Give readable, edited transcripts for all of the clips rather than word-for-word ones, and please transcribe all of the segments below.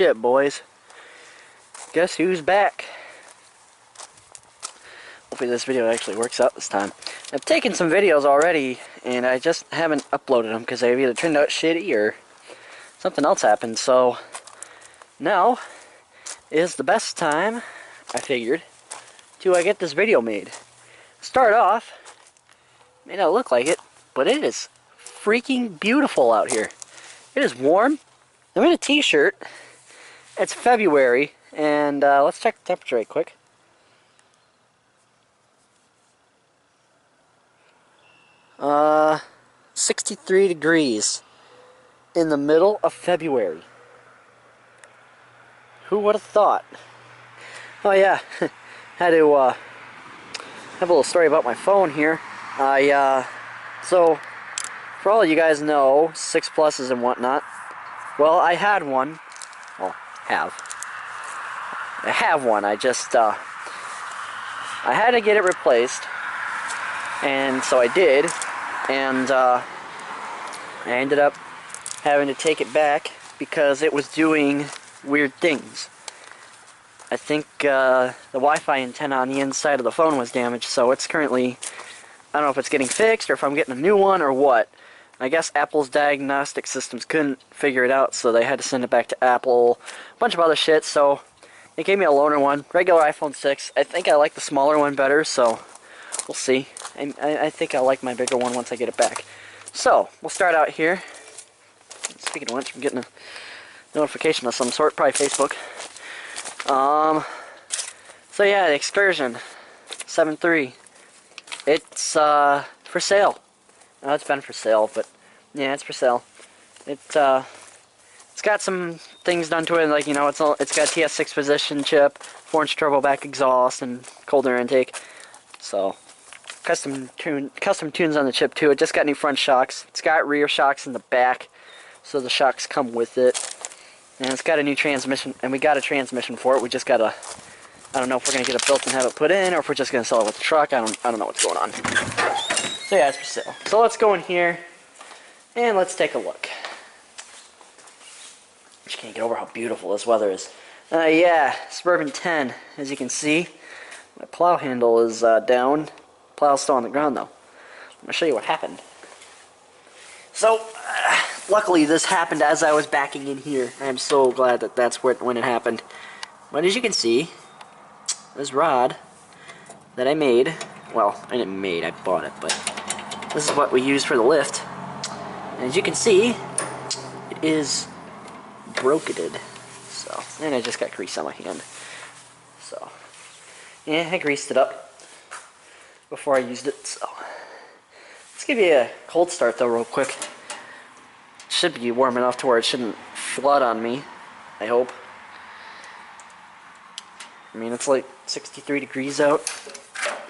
shit, boys. Guess who's back? Hopefully this video actually works out this time. I've taken some videos already, and I just haven't uploaded them because they've either turned out shitty or something else happened. So now is the best time, I figured, to get this video made. Start off, may not look like it, but it is freaking beautiful out here. It is warm. I'm in a t-shirt. It's February, and let's check the temperature right quick. Uh, 63 degrees in the middle of February. Who would have thought? Oh yeah, had to have a little story about my phone here. So for all you guys know, 6 Pluses and whatnot. Well, I had one. Well, I have one. I just I had to get it replaced, and so I did, and I ended up having to take it back because it was doing weird things. I think the Wi-Fi antenna on the inside of the phone was damaged, so it's currently, I don't know if it's getting fixed or if I'm getting a new one or what. I guess Apple's diagnostic systems couldn't figure it out, so they had to send it back to Apple. A bunch of other shit, so they gave me a loaner one, regular iPhone 6. I think I like the smaller one better, so we'll see. I think I'll like my bigger one once I get it back. So, we'll start out here. Speaking of which, I'm getting a notification of some sort, probably Facebook. So yeah, the Excursion 7.3. It's for sale. No, it's been for sale, but yeah, it's for sale. It's got some things done to it, like, you know, it's got TS6 position chip, 4-inch turbo back exhaust, and cold air intake. So custom tunes on the chip too. It just got new front shocks. It's got rear shocks in the back, so the shocks come with it. And it's got a new transmission, and we got a transmission for it. We just gotta, I don't know if we're gonna get it built and have it put in, or if we're just gonna sell it with the truck. I don't know what's going on. So yeah, it's for sale. So let's go in here and let's take a look. Just can't get over how beautiful this weather is. Yeah, Suburban 10. As you can see, my plow handle is down. Plow's still on the ground though. I'm gonna show you what happened. So, luckily this happened as I was backing in here. I'm so glad that that's when it happened. But as you can see, this rod that I made, well, I didn't made, I bought it, but this is what we use for the lift. And as you can see, it is broketed. So, and I just got grease on my hand. So, yeah, I greased it up before I used it, so. Let's give you a cold start though real quick. It should be warm enough to where it shouldn't flood on me, I hope. I mean, it's like 63 degrees out,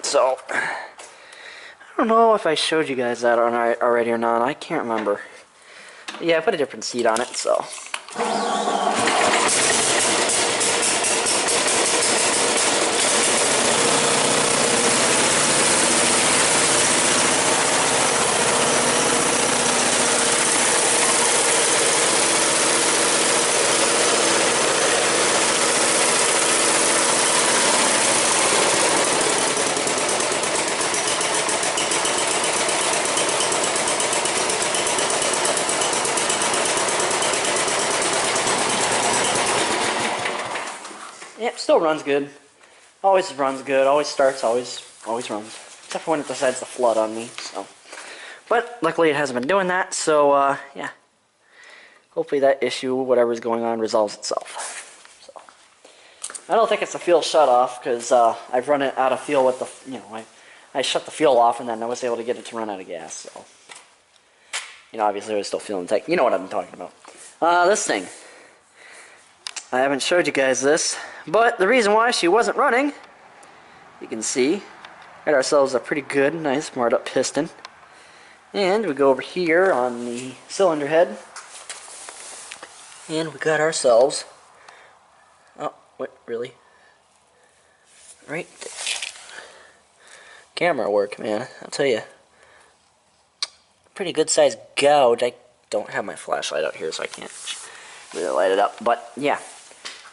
so I don't know if I showed you guys that already or not. I can't remember. But yeah, I put a different seat on it, so. Yep, still runs good. Always runs good. Always starts. Always runs. Except for when it decides to flood on me. So, but luckily it hasn't been doing that. So yeah. Hopefully that issue, whatever's going on, resolves itself. So I don't think it's a fuel shut off because I've run it out of fuel with the, you know, I shut the fuel off and then I was able to get it to run out of gas. So, you know, obviously I was still feeling tight. You know what I'm talking about. This thing. I haven't showed you guys this, but the reason why she wasn't running, you can see, got ourselves a pretty good, nice marked up piston. And we go over here on the cylinder head, and we got ourselves, oh, what, really? Right there. Camera work, man, I'll tell you. Pretty good sized gouge. I don't have my flashlight out here, so I can't really light it up, but yeah.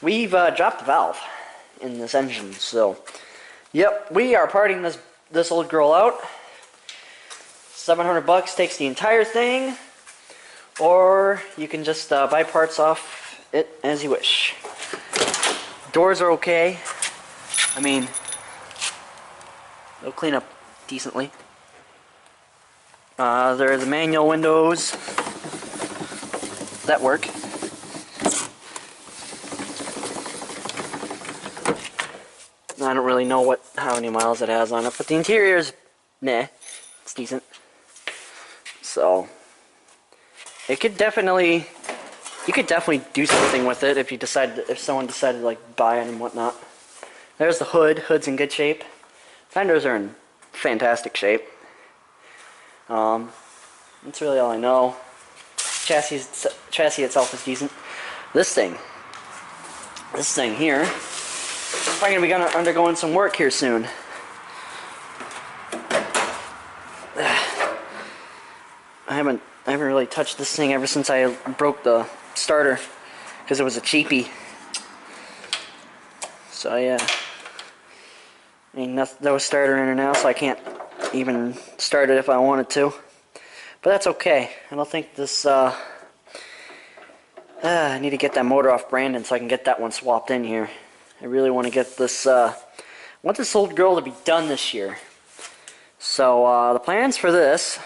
we've dropped the valve in this engine, so yep, we are parting this old girl out. $700 takes the entire thing, or you can just buy parts off it as you wish. Doors are okay. I mean, they'll clean up decently. There are the manual windows that work. I don't really know how many miles it has on it, but the interior is meh. It's decent. So you could definitely do something with it if someone decided to like buy it and whatnot. There's the hood. Hood's in good shape. Fenders are in fantastic shape. That's really all I know. Chassis itself is decent. This thing here, is probably gonna be undergoing some work here soon. I haven't really touched this thing ever since I broke the starter because it was a cheapie. So yeah, I mean no starter in it now, so I can't even start it if I wanted to. But that's okay. I don't think this. I need to get that motor off Brandon so I can get that one swapped in here. I really want to get this. I want this old girl to be done this year. So the plans for this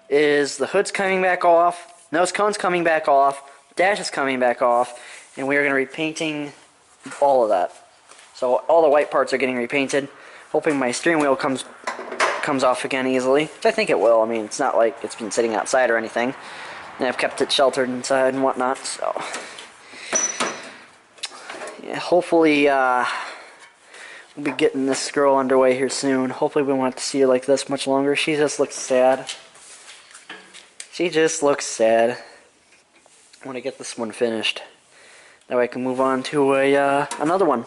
is the hood's coming back off, nose cone's coming back off, dash is coming back off, and we are going to be repainting all of that. So all the white parts are getting repainted. Hoping my steering wheel comes off again easily, which I think it will. I mean, it's not like it's been sitting outside or anything, and I've kept it sheltered inside and whatnot. So yeah, hopefully we'll be getting this girl underway here soon. Hopefully we won't have to see her like this much longer. She just looks sad. She just looks sad. I want to get this one finished. That way I can move on to another one.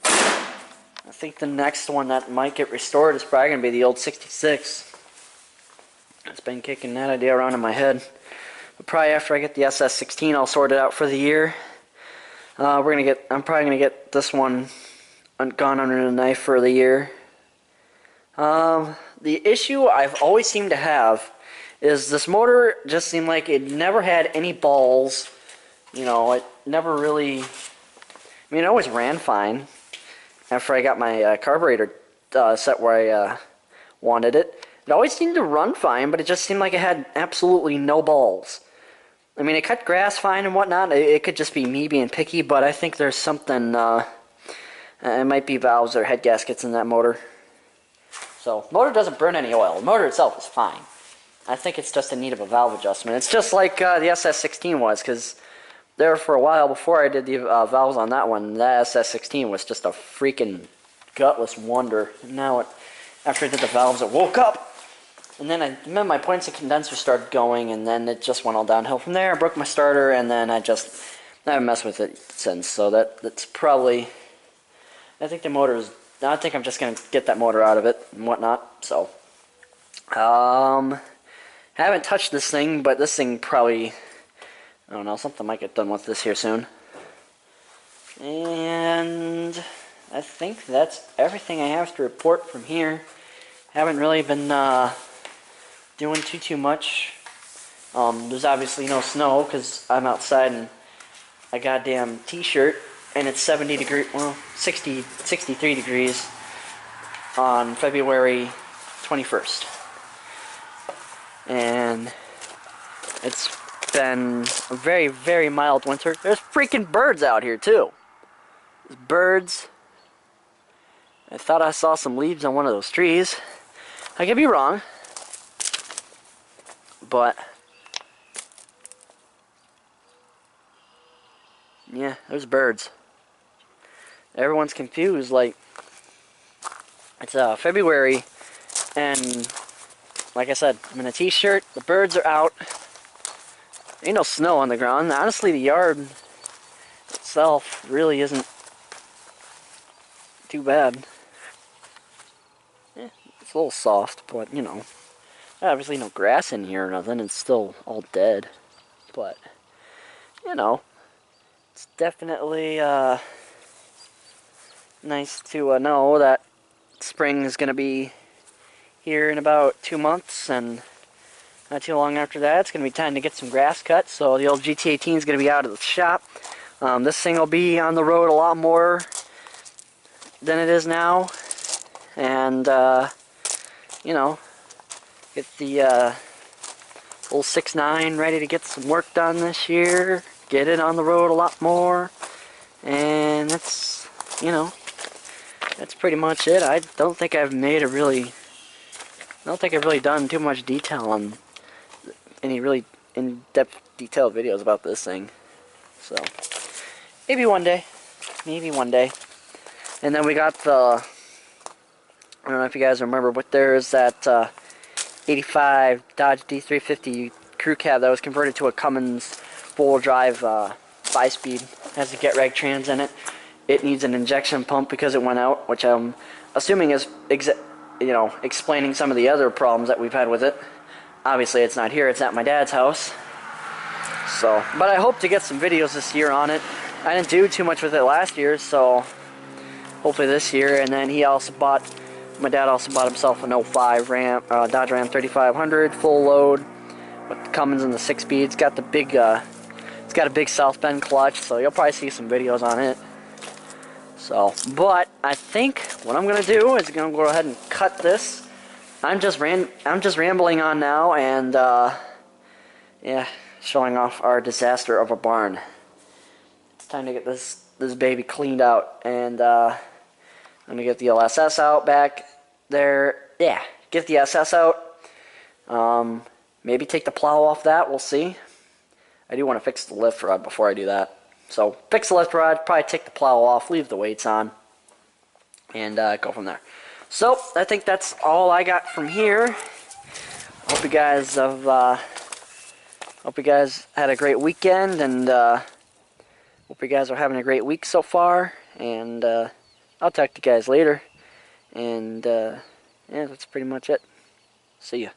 I think the next one that might get restored is probably going to be the old 66. It's been kicking that idea around in my head. But probably after I get the SS16, I'll sort it out for the year. I'm probably going to get this one gone under the knife for the year. The issue I've always seemed to have is this motor just seemed like it never had any balls. You know, it never really... I mean, it always ran fine after I got my carburetor set where I wanted it. It always seemed to run fine, but it just seemed like it had absolutely no balls. I mean, it cut grass fine and whatnot. It could just be me being picky, but I think there's something... it might be valves or head gaskets in that motor. So, motor doesn't burn any oil. The motor itself is fine. I think it's just in need of a valve adjustment. It's just like the SS16 was, because there for a while before I did the valves on that one, that SS16 was just a freaking gutless wonder. And now, after I did the valves, it woke up. And then my points of condenser started going, and then it just went all downhill from there. I broke my starter, and then I haven't messed with it since. So that's probably... I think the motor is... I think I'm just going to get that motor out of it and whatnot. So, haven't touched this thing, but this thing probably... I don't know, something might get done with this here soon. And I think that's everything I have to report from here. Haven't really been doing too much. There's obviously no snow because I'm outside in a goddamn t-shirt and it's 70 degrees, well, 63 degrees on February 21st. And it's been a very, very mild winter. There's freaking birds out here too. There's birds. I thought I saw some leaves on one of those trees. I could be wrong, but yeah, there's birds. Everyone's confused, like, it's February, and like I said, I'm in a t-shirt, the birds are out, ain't no snow on the ground. Honestly, the yard itself really isn't too bad. Yeah, it's a little soft, but, you know, obviously no grass in here or nothing, it's still all dead, but, you know, It's definitely nice to know that spring is going to be here in about 2 months, and not too long after that, it's going to be time to get some grass cut. So the old GT18 is going to be out of the shop. This thing will be on the road a lot more than it is now, and you know, get the old 6.9 ready to get some work done this year. Get it on the road a lot more, and that's, you know, that's pretty much it. I don't think I've done too much detail on any really in-depth detailed videos about this thing. So maybe one day. And then we got the, I don't know if you guys remember, but there's that 85 Dodge D350 crew cab that was converted to a Cummins four-wheel drive 5-speed. Has a Getrag trans in it. It needs an injection pump because it went out, which I'm assuming is explaining some of the other problems that we've had with it. Obviously it's not here, it's at my dad's house. So, but I hope to get some videos this year on it. I didn't do too much with it last year, so hopefully this year. And then my dad also bought himself an 05 Dodge Ram 3500 full load with the Cummins and the 6-speed. It's got the big, it's got a big South Bend clutch, so you'll probably see some videos on it. So, but I think what I'm gonna do is gonna go ahead and cut this. I'm just rambling on now, and yeah, showing off our disaster of a barn. It's time to get this baby cleaned out, and I'm gonna get the LSS out back there. Yeah, get the SS out. Maybe take the plow off that. We'll see. I do want to fix the lift rod before I do that. So fix the lift rod, probably take the plow off, leave the weights on, and go from there. So I think that's all I got from here. Hope you guys had a great weekend, and hope you guys are having a great week so far. And I'll talk to you guys later. And yeah, that's pretty much it. See ya.